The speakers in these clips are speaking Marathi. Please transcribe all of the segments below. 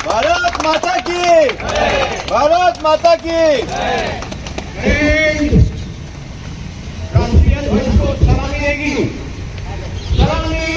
भारत माता की, भारत माता की। राष्ट्रीय ध्वज को सलामी देगी, सलामी।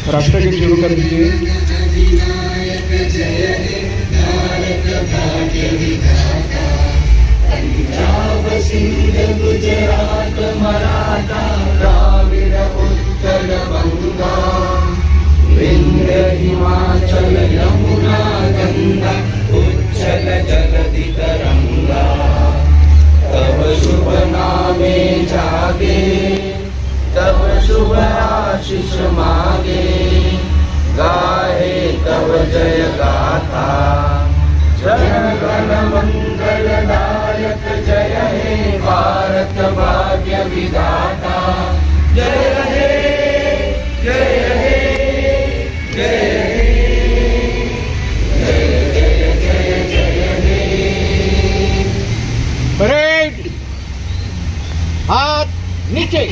राष्ट्रगीत शुरू कर दीजिए। अधिनायक जय हे भारत भाग्य विधाता, पंजाब सिंध गुजरात मराठा द्राविड उत्कल बंगा, विंध्य हिमाचल यमुना गंगा उच्चल जलधि तरंगा, तब शुभ नामे जागे, तब शुभ आशीष मागे, गाहे तब जय गाथा, जन गण मंगल दायक जय हे भारत भाग्य विधाता। जय हे जय हे जय हे जय जय जय जय हे। परेड, हाथ नीचे।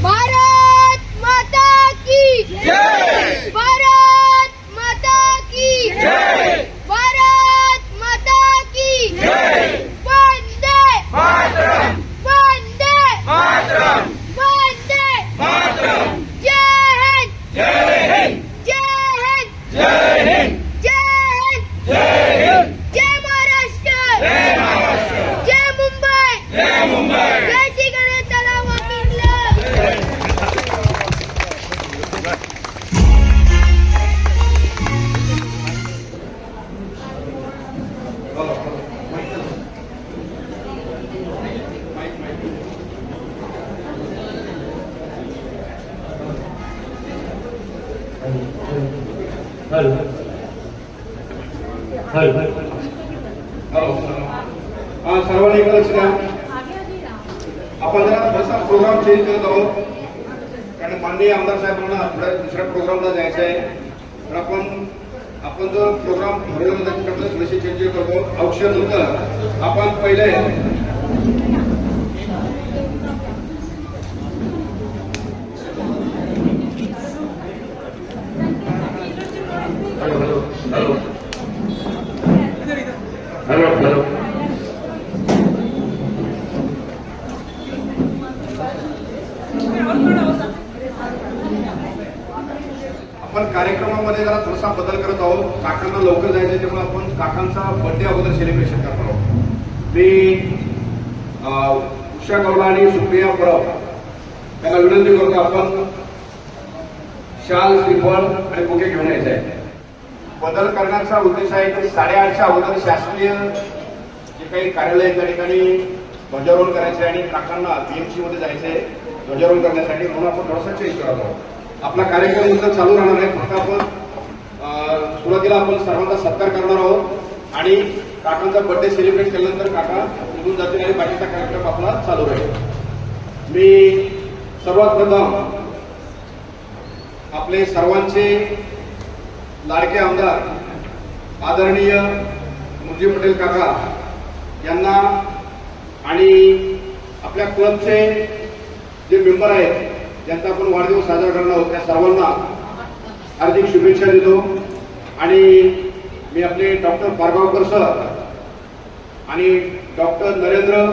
भारत माता की जय, भारत माता की जय, भारत माता की जय। वंदे मातरम, वंदे मातरम, वंदे मातरम। जय हिंद, जय हिंद, जय हिंद, जय हिंद, जय हिंद, जय हिंद। जय महाराष्ट्र, जय महाराष्ट्र, जय मुंबई, जय मुंबई। जय श्री गणेशाला वाकिंगला। सर्वांनी इकडे लक्ष द्या. आपण जरा थोडासा प्रोग्राम चेंज करत आहोत कारण माननीय आमदार साहेबांना थोड्या दुसऱ्या प्रोग्रामला जायचं आहे. तर आपण जो प्रोग्राम ठरवलेला त्याच्याकडे थोडेसे चेंज करतो. औषध होतं आपण पहिले हॅलो. आपण कार्यक्रमामध्ये जरा थोडासा बदल करत आहोत. काकांना लवकर जायचं त्यामुळे आपण काकांचा बर्थडे अगोदर सेलिब्रेशन करत आहोत. मी उषा गौला आणि सुप्रिया परब त्यांना विनंती करतो आपण शाल, श्रीफळ आणि बुके घेऊन यायचे आहे. बदल करण्याचा उद्देश आहे की 8:30च्या अगोदर शासकीय जे काही कार्यालय त्या ठिकाणी ध्वजारोहण करायचे आणि काकांना बीएमसी मध्ये जायचंय ध्वजारोहण करण्यासाठी, म्हणून आपण थोडासा चेंज करत आहोत. आपला कार्यक्रम इथं चालू राहणार आहे. फक्त आपण सुरुवातीला आपण सर्वांचा सत्कार करणार आहोत आणि काकांचा बर्थडे सेलिब्रेट केल्यानंतर काका निघून जातील आणि बाकीचा कार्यक्रम आपला चालू राहील. मी सर्वात प्रथम आपले सर्वांचे लाडके आमदार आदरणीय मुरजी पटेल काका यांना आणि आपल्या क्लबचे जे मेंबर आहेत ज्यांचा आपण वाढदिवस साजरा करणार आहोत त्या सर्वांना हार्दिक शुभेच्छा देतो. आणि मी आपले डॉक्टर पारगावकर सर आणि डॉक्टर नरेंद्र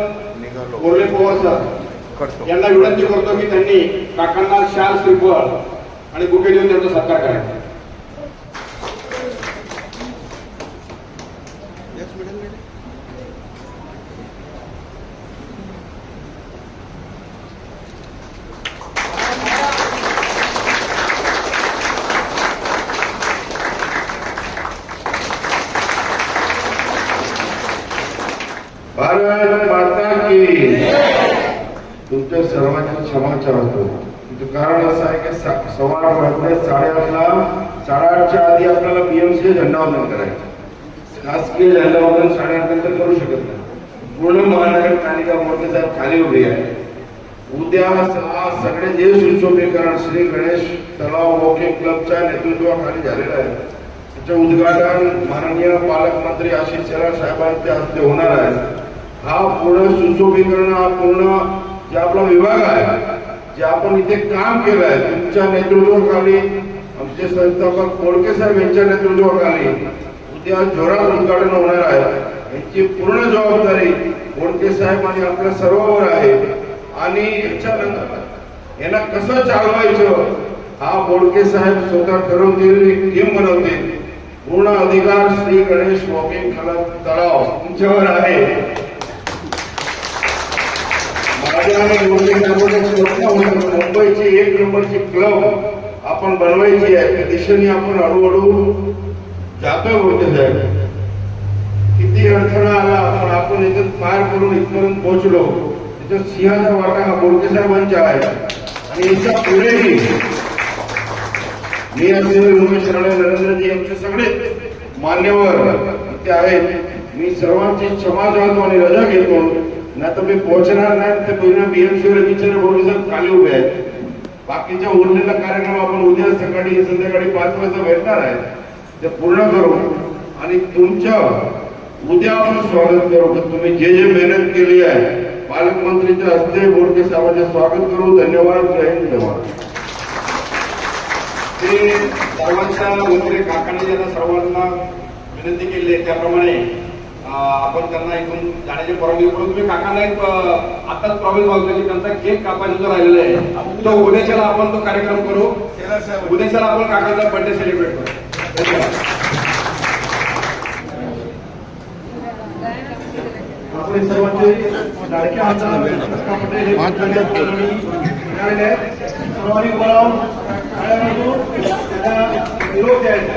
बोर्ले पवार सर यांना विनंती करतो की त्यांनी काकांना शाल, श्रीफळ आणि बुके देऊन त्यांचा सत्कार करायचा. भारत माता की. तुमच्या सर्वांची क्षमा चाहतो. कारण असं आहे की 8:15 8:30च्या आधी आपल्याला बीएमसी झेंडावंदन करायचं. शासकीय झेंडावंदन 8:30 नंतर करू शकत नाही. पूर्ण महानगरपालिका मोठे साहेब खाली उभे आहे. उद्या सगळे जे सुशोभीकरण श्री गणेश तलाव हॉकी क्लबच्या नेतृत्वाखाली झालेलं आहे. त्याचे उद्घाटन माननीय पालकमंत्री आशिष शेलार साहेबांच्या हस्ते होणार आहे. हा पूर्ण सुशोभीकरण हा पूर्ण जे आपला विभाग आहे जे आपण इथे काम केलं आहे तुमच्या नेतृत्वाखाली आमचे संस्थापक कोळके साहेब यांच्या नेतृत्वाखाली उद्या जोरात उद्घाटन होणार आहे. यांची पूर्ण जबाबदारी कोळके साहेब आणि आपल्या सर्वांवर आहे. आणि याच्यानंतर यांना कसं चालवायचं हा कोळके साहेब स्वतः ठरवतील, एक टीम बनवतील. पूर्ण अधिकार श्री गणेश वॉकिंग तलाव तुमच्यावर आहे. मुंबईची 1 नंबरची क्लब आपण बनवायची आहे. त्या दिशेने आपण हळूहळू जातोय. बोलते साहेब किती अडथळा आला पण आपण इथं पार करून इथपर्यंत पोहोचलो. त्याच्यात सिंहाचा वाटा हा बोडके साहेबांचा आहे. आणि याच्या पुढेही मी असेल उमेश राणे नरेंद्रजी यांचे सगळे मान्यवर इथे आहेत. मी सर्वांची क्षमा चाहतो आणि रजा घेतो. नाही तर मी पोहोचणार नाही. ते पहिल्या बीएमसीवर विचार बोलून खाली उभे आहेत. बाकीच्या उरलेला कार्यक्रम आपण उद्या सकाळी संध्याकाळी 5 वाजता भेटणार आहे ते पूर्ण करू. आणि तुमच्या उद्या आपण स्वागत करू. तुम्ही जे मेहनत केली आहे पालकमंत्रीच्या हस्ते बोडके साहेबांचे स्वागत करू. धन्यवाद. जय हिंद. धन्यवाद. ते सर्वांच्या वतीने काकांनी ज्यांना सर्वांना विनंती केली आहे त्याप्रमाणे आपण त्यांना इथून जाण्याची परवानगी करून तुम्ही काकांना एक आताच प्रॉब्लेम मागतो की त्यांचा केक कापायचा जो राहिलेला आहे तो उद्याच्याला आपण तो कार्यक्रम करू. उद्याच्याला आपण काकांचा बर्थडे सेलिब्रेट करू. धन्यवाद. आपले सर्वांचे लाडके आमदार सर्वांनी बोलावून निरोप द्यायचा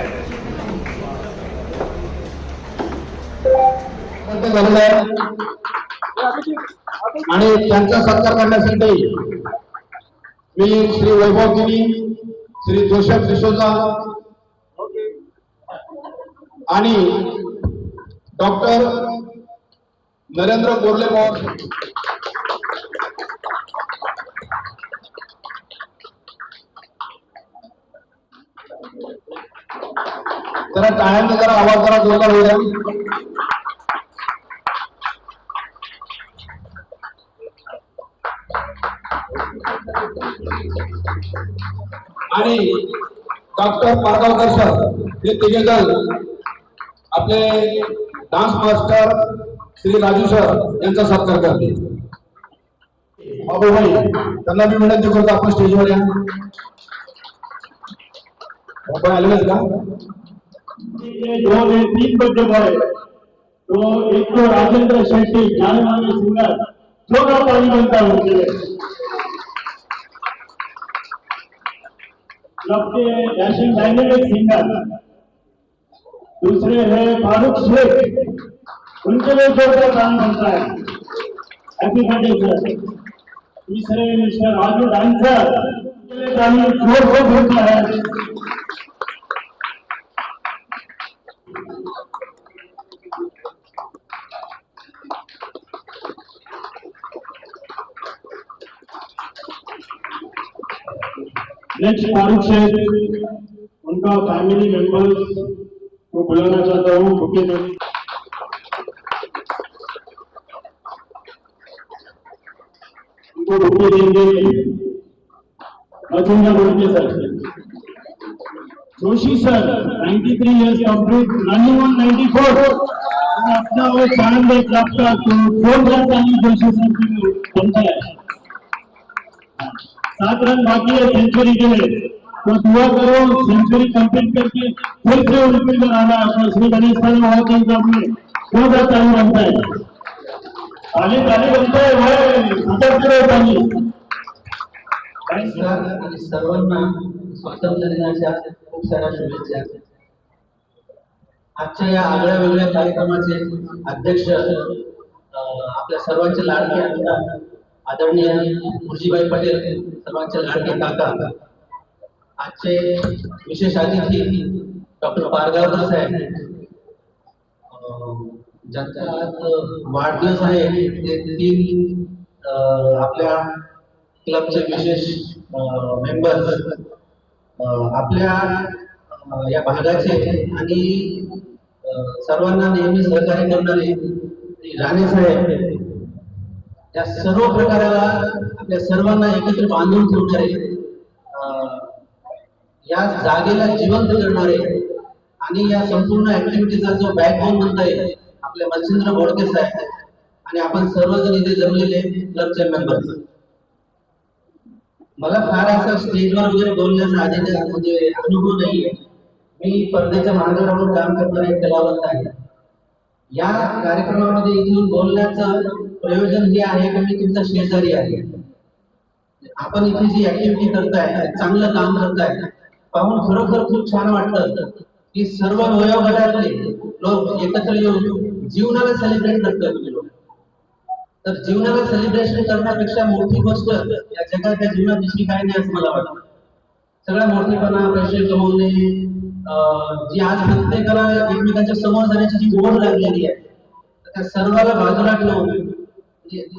आणि त्यांचा सत्कार करण्यासाठी मी श्री वैभवगिरी, श्री जोसेफ डिसोजा आणि डॉक्टर नरेंद्र बोर्ले पवार जरा टाळ्यांनी जरा आवाज जरा जोरदार होईल. आणि डॉक्टर पारगावकर सर हे तिघेजण आपल्या आपले dance master Shri Raju sir यांचा सत्कार करते. बाबू भाई त्यांना मी विनंती करतो आपण स्टेजवर या. बाबा आले नाहीत का? 2 ने 3 बच्चे बॉय तो एक तो राजेंद्र शेट्टी जाने माने सिंगर छोटा पानी बनता है उनके लिए. क्लब के डैशिंग डायनेमिक सिंगर दूसरे है फारूक शेख, उनके लिए छोटा पानी बनता है. Happy birthday sir. तीसरे मिस्टर राजू डांसर, उनके लिए पानी जोर होता है. नेक्स्ट फारूक शेख, उनका फैमिली मेंबर्स को बुलाना चाहता हूँ. बुके दे उनको बुके देंगे मचिंदा बोलते sir. Joshi sir 93 years complete, running on 94. अपना वो शानदार क्लब का जोरदार ताली जोशी सर की बनता है. 7 रन बाकी है सेंचुरी के लिए, तो दुआ करो सेंचुरी कंप्लीट करके फिर से ओलंपिक में आना है. श्री गणेश सर महोदय का अपने जोरदार ताली बनता है. ताली बनता है वह ताली. नमस्कार आणि सर्वांना स्वातंत्र्य दिनाच्या खूप साऱ्या शुभेच्छा. आजच्या या आगळ्या वेगळ्या कार्यक्रमाचे अध्यक्ष आपल्या सर्वांचे लाडके आमदार आदरणीय मुर्जीबाई पटेल, सर्वांचे लाडके काका. आजचे विशेष अतिथी डॉक्टर पारगावकर साहेब, ज्यांचा आज वाढदिवस आहे. ते 3 आपल्या क्लबचे विशेष मेंबर्स आपल्या या भागाचे आणि सर्वांना नेहमी सहकार्य करणारे राणे साहेब, या सर्व प्रकाराला आपल्या सर्वांना एकत्र बांधून ठेवणारे, या जागेला जिवंत करणारे आणि या संपूर्ण ऍक्टिव्हिटीचा जो बॅकबोन म्हणता येईल आपले मच्छिंद्र बोडके साहेब आणि आपण सर्वजण इथे जमलेले क्लबचे मेंबर्स. मला फार असा स्टेजवर वगैरे बोलण्याचा आधी म्हणजे अनुभव नाहीये. मी पडद्याच्या मागे राहून काम करणारा एक कलावंत आहे. या कार्यक्रमामध्ये इथून बोलण्याचं प्रयोजन हे आहे की मी तुमचा शेजारी आहे. आपण इथे जी ऍक्टिव्हिटी करताय, चांगलं काम करताय, पाहून खरोखर खूप छान वाटतं की सर्व वयोगटातले लोक एकत्र येऊन जीवनाला सेलिब्रेट करतात. तुम्ही लोक तर जीवनाला सेलिब्रेशन करण्यापेक्षा मोठी गोष्ट या जगाच्या जीवनात दुसरी काही नाही असं मला वाटतं. सगळा मोठेपणा, पैसे कमवणे, जी आज प्रत्येकाला एकमेकांच्या समोर जाण्याची जी ओढ लागलेली आहे, त्या सर्वाला बाजूला ठेवून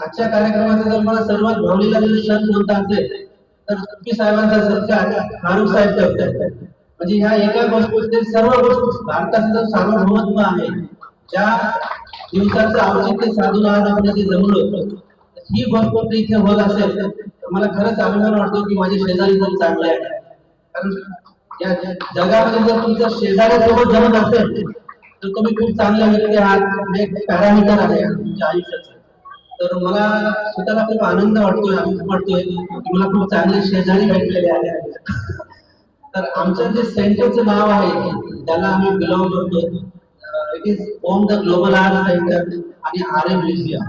आजच्या कार्यक्रमाचा जर मला सर्वात भावलेला क्षण कोणता असेल तर तुपी साहेबांचा सत्कार फारूक साहेब करतात. म्हणजे ह्या एका गोष्टी सर्व गोष्टी भारताचं जो सार्वभौमत्व आहे, ज्या दिवसाचं औचित्य साधून आज आपण इथे जमलो, ही गोष्ट इथे होत असेल तर मला खरंच अभिमान वाटतो की माझे शेजारी जर चांगले आहे. कारण या जगामध्ये जर तुमच्या शेजाऱ्यासोबत जमत असेल तर तुम्ही खूप चांगल्या व्यक्ती आहात. एक पॅरामीटर आहे तुमच्या आयुष्याचं. तर मला स्वतःला खूप आनंद वाटतोय की मला खूप चांगले शेजारी भेटलेले आहेत. तर आमचं जे सेंटरचं नाव आहे त्याला आम्ही बिलॉंग करतो. It is Om the global art centre आणि RM म्युझियम.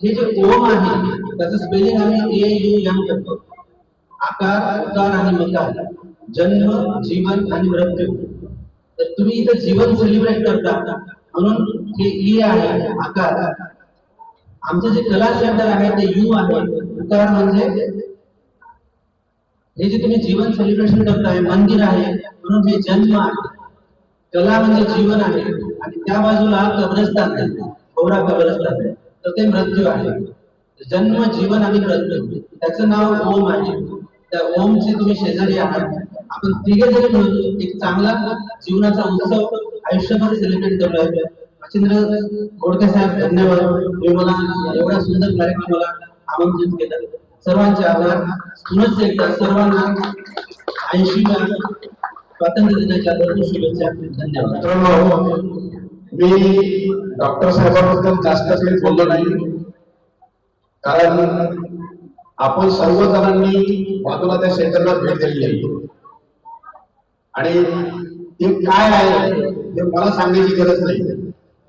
हे जे ओम आहे त्याचं स्पेलिंग आम्ही AUM करतो. आकार, उकार आणि मकार, जन्म, जीवन आणि मृत्यू. तर तुम्ही इथं जीवन सेलिब्रेट करता म्हणून हे E आहे, आकार. आमचं जे कला सेंटर आहे ते U आहे, उकार म्हणजे हे जे तुम्ही जीवन सेलिब्रेशन करताय. मंदिर आहे म्हणून हे जन्म आहे. कला म्हणजे जीवन आहे आणि त्या बाजूला कब्रस्तान आहे, गौरा कब्रस्तान आहे, तर ते मृत्यू आहे. जन्म, जीवन आणि मृत्यू, त्याचं नाव ओम आहे. त्या ओमचे तुम्ही शेजारी आहात. आपण तिघे जरी म्हणून एक चांगला जीवनाचा उत्सव आयुष्यभर सेलिब्रेट करतोय. मच्छिंद्र बोडके साहेब, धन्यवाद. तुम्ही मला एवढा सुंदर कार्यक्रमाला आमंत्रित केलं. सर्वांचे आभार. पुनश्च एकदा सर्वांना 80व्या स्वातंत्र्य दिनाच्या भरपूर शुभेच्छा. धन्यवाद. मित्रांनो, मी डॉक्टर साहेबांबद्दल जास्त काही बोललो नाही, कारण आपण सर्वजणांनी बाजूला त्या सेंटरला भेट दिलेली आहे आणि ते काय आहे हे मला सांगायची गरज नाही,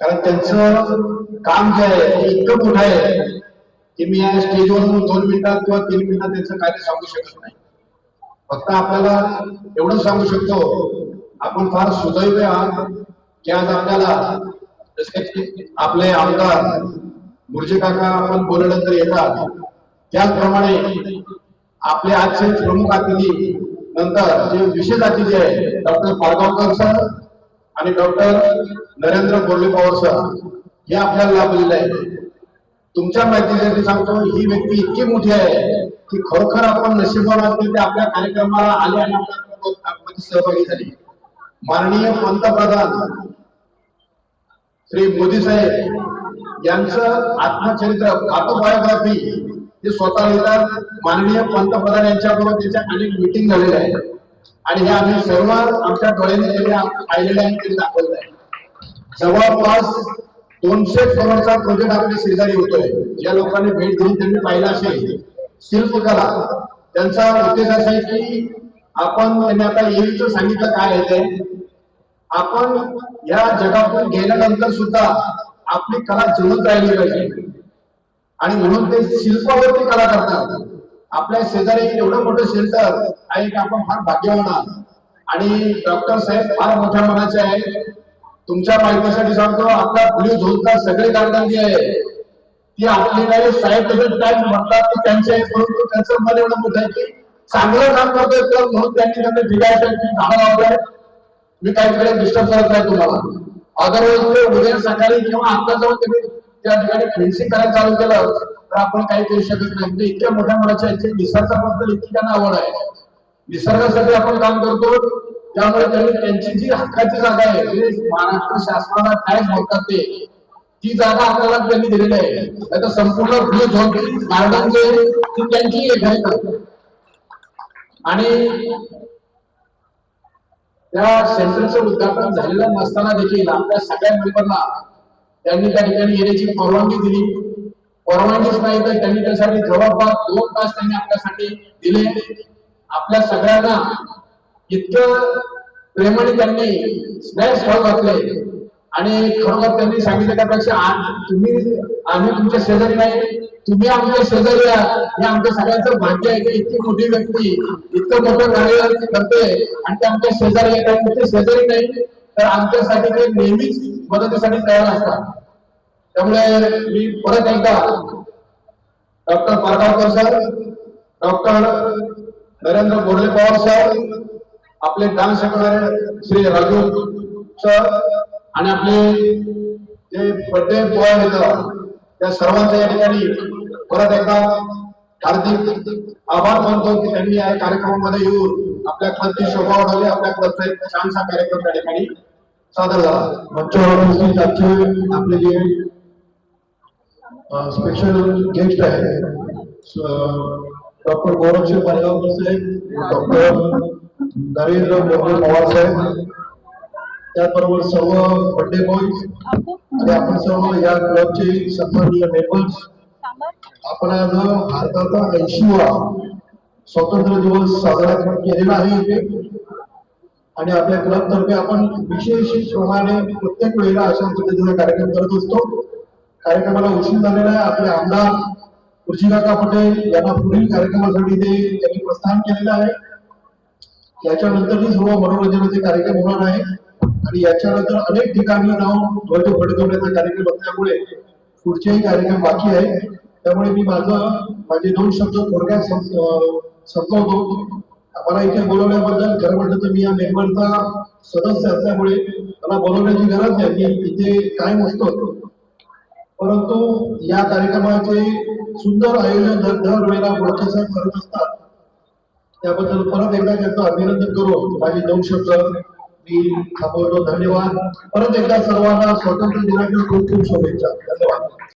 कारण त्यांचं काम जे आहे ते इतकं मोठं आहे की मी या स्टेजवरून 2 मिनिटात किंवा 3 मिनिटात त्यांचं कार्य सांगू शकत नाही. फक्त आपल्याला एवढं सांगू शकतो, आपण फार सुदैवी आहात की आज आपल्याला जसे की आपले आमदार गुरुजी काका आपण बोलल्यानंतर येतात, त्याचप्रमाणे आपले आजचे प्रमुख अतिथी नंतर जे विशेष अतिथी आहे डॉक्टर पारगावकर सर आणि डॉक्टर नरेंद्र बोर्ले पवार सर हे आपल्याला लाभलेले आहे. तुमच्या माहितीसाठी सांगतो, ही व्यक्ती इतकी मोठी आहे की खरोखर आपण नशीबवान आहोत की ते आपल्या कार्यक्रमाला आले आणि आपल्यामध्ये सहभागी झाले. माननीय पंतप्रधान श्री मोदी साहेब यांचं आत्मचरित्र ऑटोबायोग्राफी हे स्वतः लिहितात. माननीय पंतप्रधान यांच्याबरोबर त्यांच्या अनेक मीटिंग झालेल्या आहेत आणि हे आम्ही सर्व आमच्या डोळ्यांनी पाहिलेले आहे, ते दाखवलं आहे. जवळपास 200 करोडचा प्रोजेक्ट आपल्या शेजारी होतोय. ज्या लोकांनी भेट दिली त्यांनी पाहिलं असेल. शिल्पकला त्यांचा उद्देश असा आहे की आपण त्यांनी आता येईचं सांगितलं काय आहे ते, आपण या जगातून गेल्यानंतर सुद्धा आपली कला जिवंत राहिली पाहिजे आणि म्हणून ते शिल्पावरती कला करतात. आपल्या शेजारी एवढं मोठं सेंटर आहे की आपण फार भाग्यवान आहात आणि डॉक्टर साहेब फार मोठ्या मनाचे आहे. तुमच्या माहितीसाठी सांगतो, आपला ब्ल्यू झोनचा सगळे गार्डन जे आहे ती आपली नाही. साहेब काय म्हणतात की त्यांचे, परंतु त्यांचं मन एवढं मोठं आहे की चांगलं काम करतोय तर म्हणून त्यांनी ठिकाणी झाडं लावलंय. मी काहीकडे डिस्टर्ब करत नाही तुम्हाला. अदरवाईज उद्या सकाळी किंवा आता जाऊन त्यांनी त्या ठिकाणी फेन्सिंग करायला चालू केलं तर आपण काही करू शकत नाही. म्हणजे इतक्या मोठ्या मनाच्या निसर्गाबद्दल इतकी त्यांना आवड आहे. निसर्गासाठी आपण काम करतो, त्यामुळे त्यांनी त्यांची जी हक्काची जागा आहे म्हणजे महाराष्ट्र शासनाला काय म्हणतात ते, ती जागा आपल्याला त्यांनी दिलेली आहे. आता संपूर्ण ब्लू झोन गार्डन जे ती त्यांची एक आहे आणि त्या सेंटरचं उद्घाटन झालेलं नसताना देखील आपल्या सगळ्या मेंबरना त्यांनी त्या ठिकाणी येण्याची परवानगी दिली. परवानगीच नाही तर त्यांनी त्यासाठी जवळपास 2 तास त्यांनी आपल्यासाठी दिले. आपल्या सगळ्यांना इतकं प्रेमाने त्यांनी स्नॅक्स खाऊ घातले आणि खरोखर त्यांनी सांगितलं त्यापेक्षा आम्ही तुमच्या शेजारी नाही, तुम्ही आमच्या शेजारी आहात. हे आमच्या सगळ्यांचं भाग्य आहे की इतकी मोठी व्यक्ती इतकं मोठं कार्य करते आणि ते आमच्या शेजारी येतात. ते शेजारी नाही तर आमच्यासाठी ते नेहमीच मदतीसाठी तयार असतात. त्यामुळे मी परत एकदा doctor Pargaonkar sir, doctor Narendra Borle Pawar sir, आपले डान्स शिकवणारे श्री राजू सर आणि आपले जे बर्थडे बॉय आहेत त्या सर्वांच्या या ठिकाणी परत एकदा हार्दिक आभार मानतो की त्यांनी या कार्यक्रमामध्ये येऊन आपल्या क्लबची शोभा वाढवली. आपल्या क्लबचा एक छानसा कार्यक्रम त्या ठिकाणी सादर झाला. मंचावर उपस्थित आजचे आपले जे स्पेशल गेस्ट आहे डॉक्टर गौरव पारगावकर साहेब, डॉक्टर नरेंद्र बोर्ले पवार साहेब, त्याचबरोबर सर्व बर्थडे बॉयज आणि आपण सर्व या क्लबचे सन्माननीय मेंबर्स. आपण आज भारताचा 80वा स्वातंत्र्य दिवस साजरा केलेला आहे इथे आणि आपल्या क्लब तर्फे आपण विशेष प्रमाणे प्रत्येक वेळेला अशा पद्धतीचा कार्यक्रम करत असतो. कार्यक्रमाला उशीर झालेला आहे. आपले आमदार गुरुजीकाका पटेल यांना पुढील कार्यक्रमासाठी त्यांनी प्रस्थान केलेलं आहे. याच्यानंतरही सर्व मनोरंजनाचे कार्यक्रम होणार आहे आणि याच्यानंतर अनेक ठिकाणी जाऊन ध्वज फडकवण्याचा कार्यक्रम असल्यामुळे पुढचेही कार्यक्रम बाकी आहे. त्यामुळे मी माझे 2 शब्द थोडक्यात संपवतो. मला इथे बोलवण्याबद्दल खरं म्हटलं तर मी या मेंबरचा सदस्य असल्यामुळे मला बोलवण्याची गरज नाही. मी इथे काय नसतो, परंतु या कार्यक्रमाचे सुंदर आयोजन दरवेळेला बोडके साहेब करत असतात. त्याबद्दल परत एकदा त्यांचं अभिनंदन करून माझे 2 शब्द मी थांबवतो. धन्यवाद. परत एकदा सर्वांना स्वातंत्र्य दिनाच्या खूप खूप शुभेच्छा. धन्यवाद.